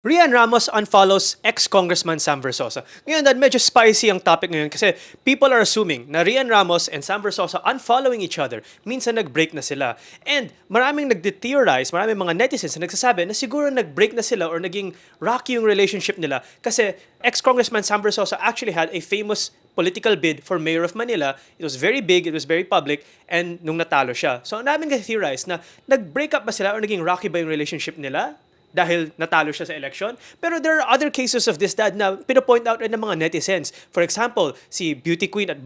Rian Ramos unfollows ex-Congressman Sam Versosa. Ngayon, dad, medyo spicy ang topic ngayon kasi people are assuming na Rian Ramos and Sam Versosa unfollowing each other. Minsan nag-break na sila. And maraming nag-theorize, maraming mga netizens na nagsasabi na siguro nag-break na sila or naging rocky yung relationship nila kasi ex-Congressman Sam Versosa actually had a famous political bid for mayor of Manila. It was very big, it was very public, and nung natalo siya. So, ang daming nag-theorize na nag-break up ba sila or naging rocky ba yung relationship nila? Dahil natalo siya sa election. Pero there are other cases of this dad na pinopoint out rin ng mga netizens. For example, si beauty queen at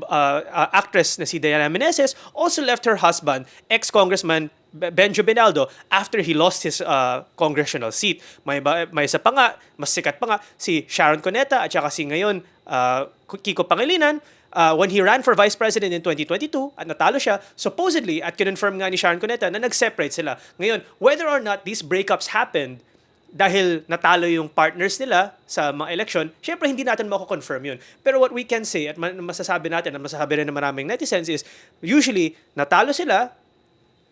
actress na si Diana Meneses also left her husband, ex-congressman Benjo Benaldo, after he lost his congressional seat. May isa pa nga, mas sikat pa nga, si Sharon Cuneta at saka si ngayon Kiko Pangilinan, when he ran for vice president in 2022 at natalo siya, supposedly, at kinonfirm nga ni Sharon Cuneta na nag-separate sila. Ngayon, whether or not these breakups happened dahil natalo yung partners nila sa mga election, syempre hindi natin mako-confirm yun. Pero what we can say at masasabi natin at masasabi rin ng maraming netizens is usually natalo sila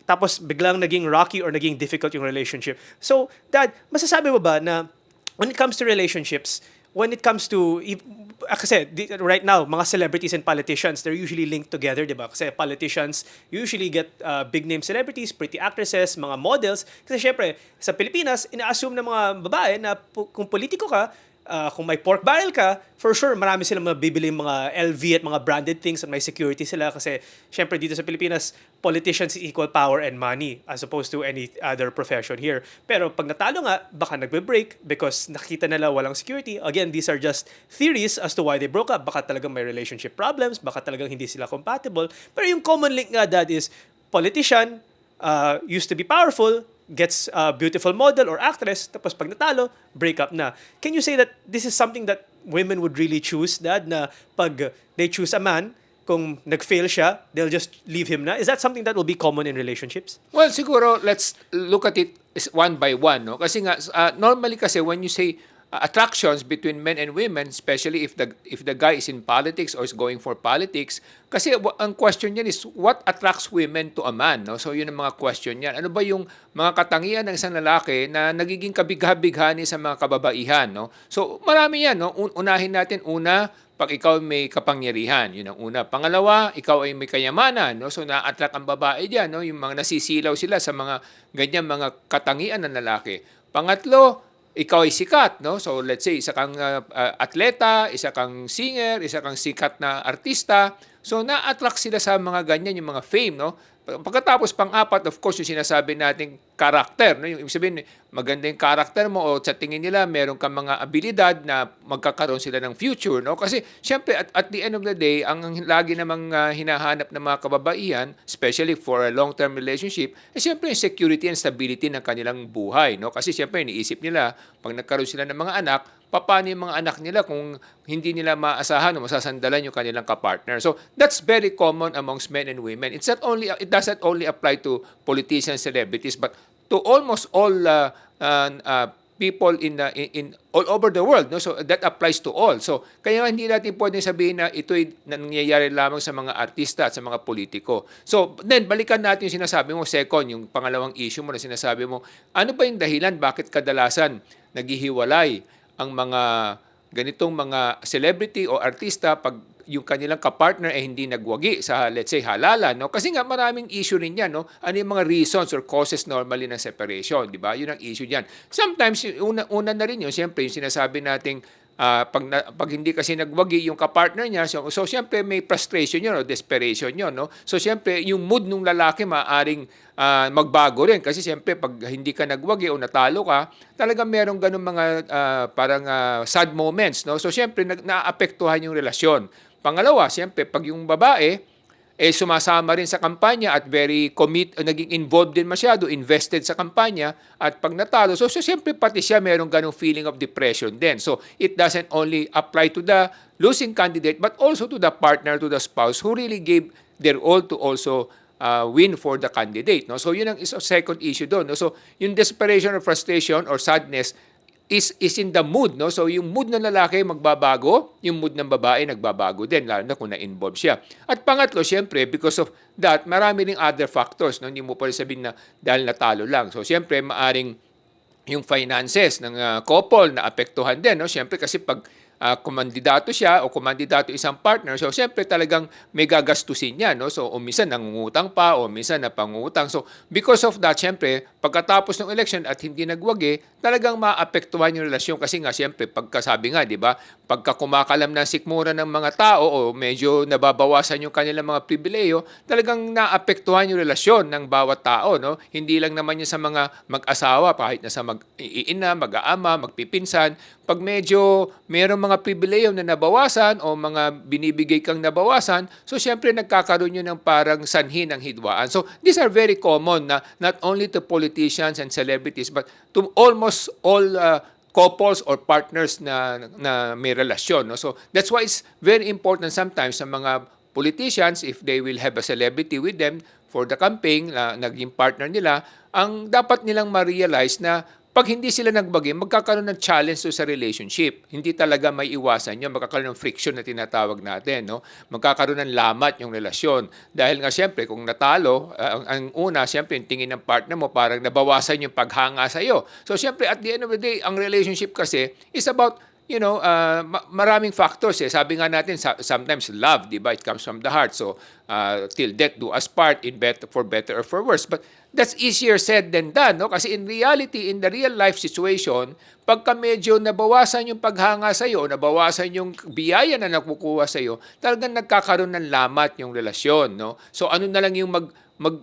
tapos biglang naging rocky or naging difficult yung relationship. So, Dad, masasabi mo ba na when it comes to relationships, when it comes to kasi right now mga celebrities and politicians, they're usually linked together, di ba? Kasi politicians usually get big name celebrities, pretty actresses, mga models. Kasi syempre sa Pilipinas ina-assume ng mga babae na kung politiko ka, kung may pork barrel ka, for sure marami silang mabibili mga LV at mga branded things at may security sila kasi syempre dito sa Pilipinas, politicians is equal power and money as opposed to any other profession here. Pero pag natalo nga, baka nagbe-break because nakita nila walang security. Again, these are just theories as to why they broke up. Baka talagang may relationship problems, baka talagang hindi sila compatible. Pero yung common link nga, Dad, is politician, used to be powerful, gets a beautiful model or actress, tapos pag natalo, break up na. Can you say that this is something that women would really choose, Dad, na pag they choose a man, kung nag-fail siya, they'll just leave him na? Is that something that will be common in relationships? Well, siguro let's look at it one by one, no? Kasi nga normally kasi when you say attractions between men and women, especially if the guy is in politics or is going for politics, kasi ang question niyan is what attracts women to a man, no? So yun ang mga question niyan. Ano ba yung mga katangian ng isang lalaki na nagiging kabigha-bighani sa mga kababaihan, no? So marami yan, no? Unahin natin pag ikaw may kapangyarihan, yun ang una. Pangalawa, ikaw ay may kayamanan, no? So na-attract ang babae diyan, no? Yung mga nasisilaw sila sa mga ganyan mga katangian ng lalaki. Pangatlo, ikaw ay sikat, no? So let's say isa kang atleta, isa kang singer, isa kang sikat na artista. So na-attract sila sa mga ganyan, yung mga fame, no? Pagkatapos pang-apat, of course, yung sinasabi nating karakter, no? Yung ibig sabihin, maganda yung karakter mo o sa tingin nila meron kang mga abilidad na magkakaroon sila ng future, no? Kasi syempre at the end of the day, ang lagi namang hinahanap ng mga kababaihan, especially for a long-term relationship, syempre yung security and stability ng kanilang buhay, no? Kasi syempre iniisip nila pag nagkaroon sila ng mga anak, paano yung mga anak nila kung hindi nila maasahan o masasandalan yung kanilang kapartner. So that's very common amongst men and women. It doesn't only apply to politicians, celebrities, but to almost all people in all over the world, no? So that applies to all. So kaya hindi natin pwedeng sabihin na ito'y nangyayari lamang sa mga artista at sa mga politiko. So then balikan natin yung sinasabi mo, second, yung pangalawang issue mo na sinasabi mo, ano ba yung dahilan bakit kadalasan naghihiwalay ang mga ganitong mga celebrity o artista pag yung kanilang kapartner ay hindi nagwagi sa, let's say, halalan, no? Kasi nga maraming issue rin yan, no? Ano yung mga reasons or causes normally ng separation, di ba? Yun ang issue diyan. Sometimes, una na rin yun, siyempre, yung sinasabi nating pag hindi kasi nagwagi yung kapartner niya, so siyempre may frustration yun o desperation yun, no? So siyempre, yung mood ng lalaki maaaring magbago rin kasi siyempre pag hindi ka nagwagi o natalo ka, talagang merong ganung mga parang sad moments, no? So siyempre naapektuhan yung relasyon. Pangalawa, siyempre pag yung babae sumasama rin sa kampanya at very naging involved din masyado, invested sa kampanya at pag natalo, so siyempre pati siya merong ganung feeling of depression din. So it doesn't only apply to the losing candidate but also to the partner, to the spouse who really gave their all to also win for the candidate, no? So yun ang second issue doon, no? So yung desperation or frustration or sadness is in the mood, no? So yung mood ng lalaki magbabago, yung mood ng babae nagbabago din, lalo na kung na-involve siya. At pangatlo, syempre, because of that, marami ring other factors, no? Hindi mo pwede sabihin na dahil natalo lang. So syempre, maaring yung finances ng couple na apektuhan din, no? Siyempre kasi pag kumandidato siya o kumandidato isang partner, so siyempre talagang may gagastusin niya, no? So, o minsan nangungutang pa o minsan napangutang. So, because of that, siyempre, pagkatapos ng election at hindi nagwagi, talagang maapektuhan yung relasyon kasi nga siyempre pagkasabi nga, 'di ba? Pagka kumakalam ng sikmura ng mga tao o medyo nababawasan yung kanilang mga pribileyo, talagang naapektuhan yung relasyon ng bawat tao, no? Hindi lang naman yun sa mga mag-asawa, kahit na sa mag-iina, mag-aama, magpipinsan, pag medyo mayroong mga pribileyo na nabawasan o mga binibigay kang nabawasan, so siyempre nagkakaroon yun ng parang sanhi ng hidwaan. So these are very common na not only to politicians and celebrities but to almost all couples or partners na may relasyon. No? So that's why it's very important sometimes sa mga politicians, if they will have a celebrity with them for the campaign, naging partner nila, ang dapat nilang ma-realize na pag hindi sila nagbagi, magkakaroon ng challenge to sa relationship. Hindi talaga may iwasan yun. Magkakaroon ng friction na tinatawag natin. No? Magkakaroon ng lamat yung relasyon. Dahil nga siyempre, kung natalo, ang una, siyempre, yung tingin ng partner mo, parang nabawasan yung paghanga sa'yo. So siyempre, at the end of the day, ang relationship kasi is about maraming factors eh. Sabi nga natin, sometimes love, di ba? It comes from the heart. So, till death do us part, for better or for worse. But that's easier said than done, no? Kasi in reality, in the real life situation, pagka medyo nabawasan yung paghanga sa'yo, nabawasan yung biyaya na nakukuha sa'yo, talagang nagkakaroon ng lamat yung relasyon, no? So, ano na lang yung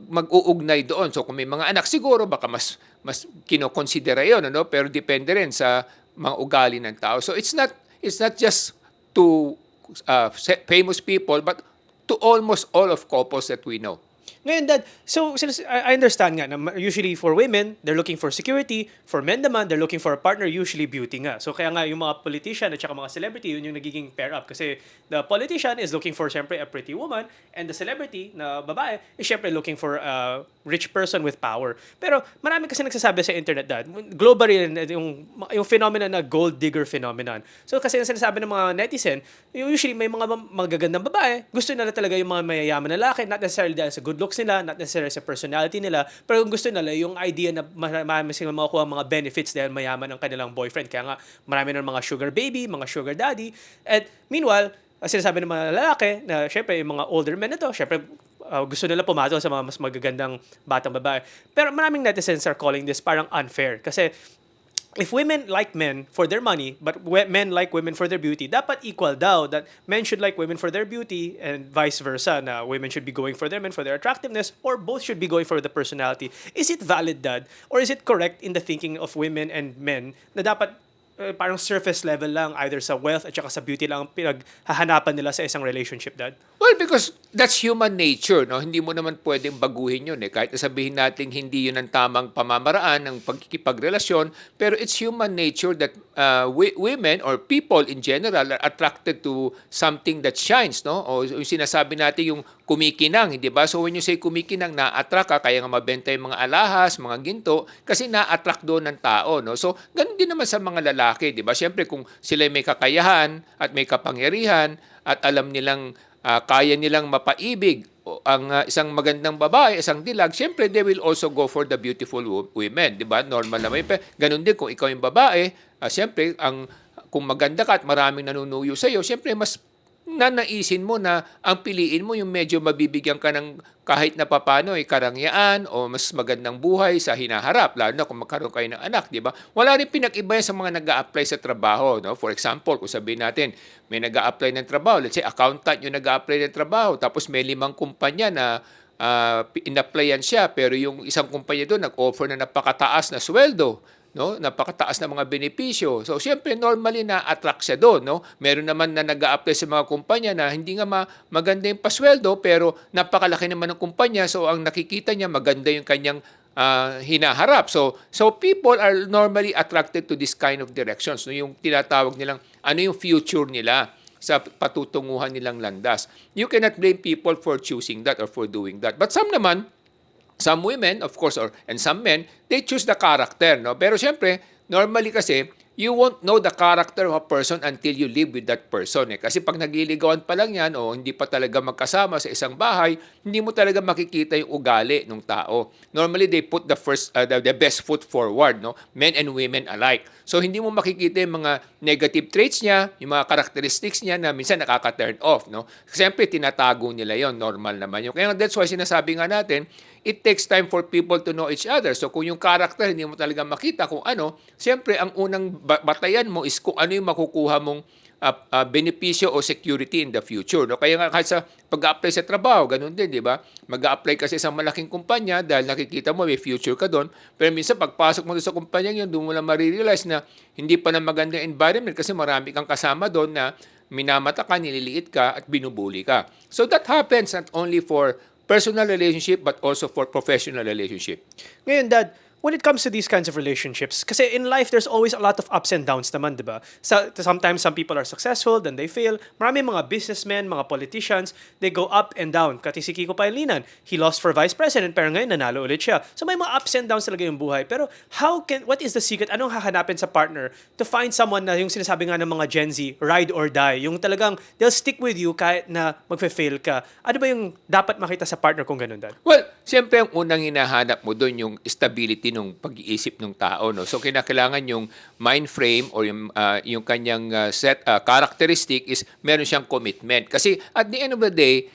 mag-uugnay doon. So, kung may mga anak, siguro baka mas kinokonsidera yun, ano? Pero depende rin sa mga ugali ng tao. So it's not just to famous people but to almost all of couples that we know. Ngayon, Dad, so I understand nga na usually for women, they're looking for security. For men naman, they're looking for a partner, usually beauty nga. So kaya nga yung mga politician at saka mga celebrity, yun yung nagiging pair up. Kasi the politician is looking for, syempre, a pretty woman, and the celebrity na babae is syempre looking for a rich person with power. Pero marami kasi nagsasabi sa internet, Dad, globally yung phenomenon na gold digger phenomenon. So kasi yung sinasabi ng mga netizen, usually may mga magagandang babae, gusto nila talaga yung mga mayayaman na lalaki, not necessarily dahil sa good looks nila, not necessarily sa personality nila, pero gusto nila yung idea na marami silang makukuha mga benefits dahil mayaman ang kanilang boyfriend. Kaya nga, marami ng mga sugar baby, mga sugar daddy. And meanwhile, sinasabi ng mga lalaki na syempre yung mga older men na to, syempre gusto nila pumatol sa mga mas magagandang batang babae. Pero maraming netizens are calling this parang unfair. Kasi if women like men for their money, but men like women for their beauty, dapat equal daw. That men should like women for their beauty and vice versa, na women should be going for their men for their attractiveness, or both should be going for the personality. Is it valid, Dad? Or is it correct in the thinking of women and men na dapat parang surface level lang, either sa wealth at saka sa beauty lang ang pinaghahanapan nila sa isang relationship, Dad? Well, because that's human nature, no? Hindi mo naman pwedeng baguhin yun eh. Kahit sabihin natin hindi yun ang tamang pamamaraan ng pagkikipagrelasyon, pero it's human nature that women or people in general are attracted to something that shines, no? O yung sinasabi natin yung kumikinang, hindi ba? So when you say kumikinang, na-attract ka, kaya nga mabenta yung mga alahas, mga ginto, kasi na-attract doon ng tao, no? So, ganun din naman sa mga lalaki, di ba? Siyempre, kung sila may kakayahan at may kapangyarihan at alam nilang kaya nilang mapaibig ang isang magandang babae, isang dilag, siyempre, they will also go for the beautiful women, di ba? Normal naman. Ganun din, kung ikaw yung babae, siyempre, kung maganda ka at maraming nanunuyo sa'yo, siyempre, mas nanaisin mo na ang piliin mo yung medyo mabibigyan ka ng kahit na papano ay karangyaan o mas magandang buhay sa hinaharap, lalo na kung magkaroon kayo ng anak, di ba? Wala rin pinag-iba yan sa mga nag-a-apply sa trabaho, no? For example, kung sabihin natin, may nag-a-apply ng trabaho, let's say accountant yung nag-a-apply ng trabaho, tapos may 5 kumpanya na in-applyan siya, pero yung isang kumpanya doon nag-offer na napakataas na sweldo, no? Napakataas na mga benepisyo. So, siyempre, normally na-attract siya doon, no? Meron naman na nag-a-apply sa mga kumpanya na hindi nga maganda yung pasweldo, pero napakalaki naman ng kumpanya. So, ang nakikita niya, maganda yung kanyang hinaharap. So people are normally attracted to this kind of directions. No? Yung tinatawag nilang, ano yung future nila sa patutunguhan nilang landas. You cannot blame people for choosing that or for doing that. But some naman, some women, of course, and some men, they choose the character, no? Pero siyempre, normally kasi, you won't know the character of a person until you live with that person. Kasi pag nagliligawan pa lang yan o hindi pa talaga magkasama sa isang bahay, hindi mo talaga makikita yung ugali ng tao. Normally, they put the best foot forward, no? Men and women alike. So, hindi mo makikita yung mga negative traits niya, yung mga characteristics niya na minsan nakaka-turn off, no? Siyempre, tinatago nila yon, normal naman yun. Kaya that's why sinasabi nga natin, it takes time for people to know each other. So kung yung character hindi mo talaga makita kung ano, siyempre ang unang batayan mo is kung ano yung makukuha mong benepisyo o security in the future. No? Kaya nga kahit sa pag-apply sa trabaho, ganun din, di ba? Mag-apply ka sa isang malaking kumpanya dahil nakikita mo may future ka doon. Pero minsan pagpasok mo doon sa kumpanya yun, doon mo lang marirealize na hindi pa na magandang environment kasi marami kang kasama doon na minamata ka, nililiit ka, at binubuli ka. So that happens not only for personal relationship but also for professional relationship. Ngayon, Dad, when it comes to these kinds of relationships, kasi in life, there's always a lot of ups and downs naman, di ba? Sometimes some people are successful, then they fail. Marami mga businessmen, mga politicians, they go up and down. Kati si Kiko Pangilinan, he lost for vice president, pero ngayon nanalo ulit siya. So may mga ups and downs talaga yung buhay. Pero what is the secret? Anong hahanapin sa partner to find someone na yung sinasabi nga ng mga Gen Z, ride or die? Yung talagang, they'll stick with you kahit na magfe-fail ka. Ano ba yung dapat makita sa partner kung ganun, Dad? Well, siyempre ang unang hinahanap mo doon yung stability ng pag-iisip ng tao, no. So kinakailangan yung mind frame or yung kanyang characteristic is meron siyang commitment. Kasi at the end of the day,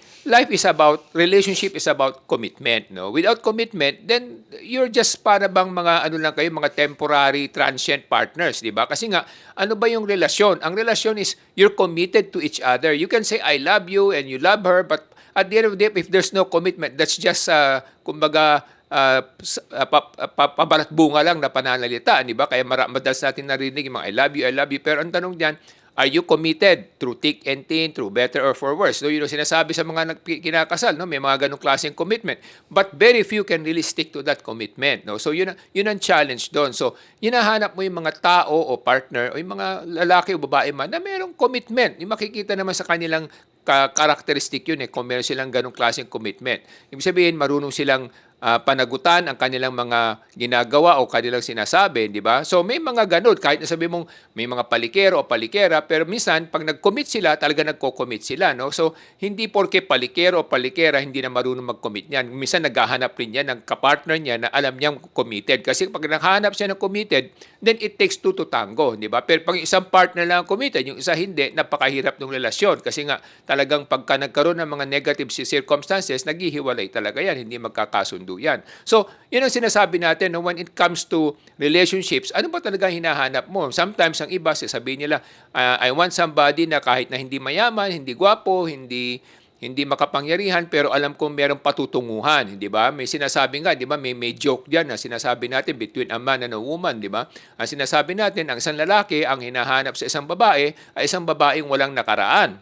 relationship is about commitment, no. Without commitment, then you're just para bang mga ano lang kayo, mga temporary transient partners, di ba? Kasi nga ano ba yung relasyon? Ang relasyon is you're committed to each other. You can say I love you and you love her, but at the end of the day, if there's no commitment, that's just kumbaga pabalat bunga lang na pananalita, di ba? Kaya madalas natin narinig yung mga I love you. Pero ang tanong diyan, are you committed through thick and thin, through better or for worse? So, yun ang sinasabi sa mga kinakasal, no? May mga ganong klaseng commitment. But very few can really stick to that commitment, no? So, yun ang challenge doon. So, hinahanap mo yung mga tao o partner o yung mga lalaki o babae man na mayroong commitment. Yung makikita naman sa kanilang karakteristik yun kung meron silang ganong klaseng commitment. Ibig sabihin, marunong silang panagutan ang kanilang mga ginagawa o kanilang sinasabi, di ba? So may mga ganun, kahit nasabi mong may mga palikero o palikera, pero minsan pag nag-commit sila, talaga nagko-commit sila, no? So hindi porke palikero o palikera hindi na marunong mag-commit niyan. Minsan naghahanap rin niya ng kapartner niya na alam niyang committed. Kasi pag naghahanap siya ng committed, then it takes two to tango, di ba? Pero pag isang partner lang committed, yung isa hindi, napakahirap ng relasyon. Kasi nga talagang pagka nagkaroon ng mga negative circumstances, naghihiwalay talaga yan, hindi magkakasundo yan. So, yun ang sinasabi natin, no, when it comes to relationships, ano ba talaga hinahanap mo? Sometimes ang iba, sasabihin nila, I want somebody na kahit na hindi mayaman, hindi gwapo, hindi makapangyarihan, pero alam kong merong patutunguhan, di ba? May sinasabi nga, di ba? May joke diyan na sinasabi natin between a man and a woman, di ba? Ang sinasabi natin, ang isang lalaki ang hinahanap sa isang babae ay isang babaeng walang nakaraan.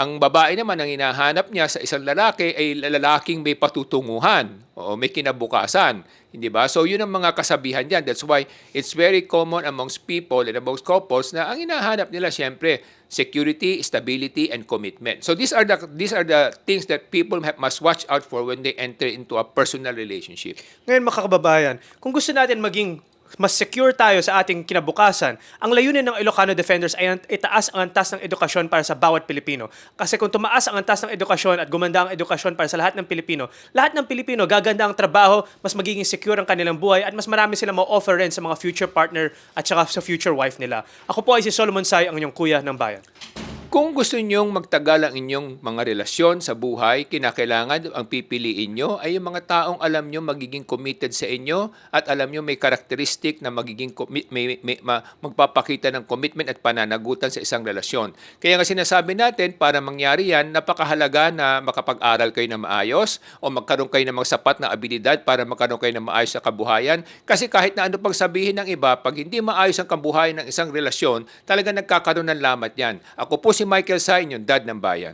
Ang babae naman ang hinahanap niya sa isang lalaki ay lalaking may patutunguhan o may kinabukasan, hindi ba? So yun ang mga kasabihan diyan. That's why it's very common amongst people and amongst couples na ang hinahanap nila siyempre security, stability, and commitment. So these are the things that people must watch out for when they enter into a personal relationship. Ngayon, makakababayan, kung gusto natin maging mas secure tayo sa ating kinabukasan, ang layunin ng Ilocano Defenders ay itaas ang antas ng edukasyon para sa bawat Pilipino. Kasi kung tumaas ang antas ng edukasyon at gumanda ang edukasyon para sa lahat ng Pilipino gaganda ang trabaho, mas magiging secure ang kanilang buhay at mas marami silang ma-offer rin sa mga future partner at saka sa future wife nila. Ako po ay si Solomon Sai, ang inyong kuya ng bayan. Kung gusto nyong magtagal ang inyong mga relasyon sa buhay, kinakailangan ang pipiliin nyo ay yung mga taong alam nyo magiging committed sa inyo at alam nyo may karakteristik na magiging magpapakita ng commitment at pananagutan sa isang relasyon. Kaya nga sinasabi natin, para mangyari yan, napakahalaga na makapag-aral kayo na maayos o magkaroon kayo ng mga sapat na abilidad para magkaroon kayo ng maayos sa kabuhayan. Kasi kahit na ano pang sabihin ng iba, pag hindi maayos ang kabuhayan ng isang relasyon, talaga nagkakaroon ng lamat yan. Ako po si Michael Sai, yung dad ng bayan.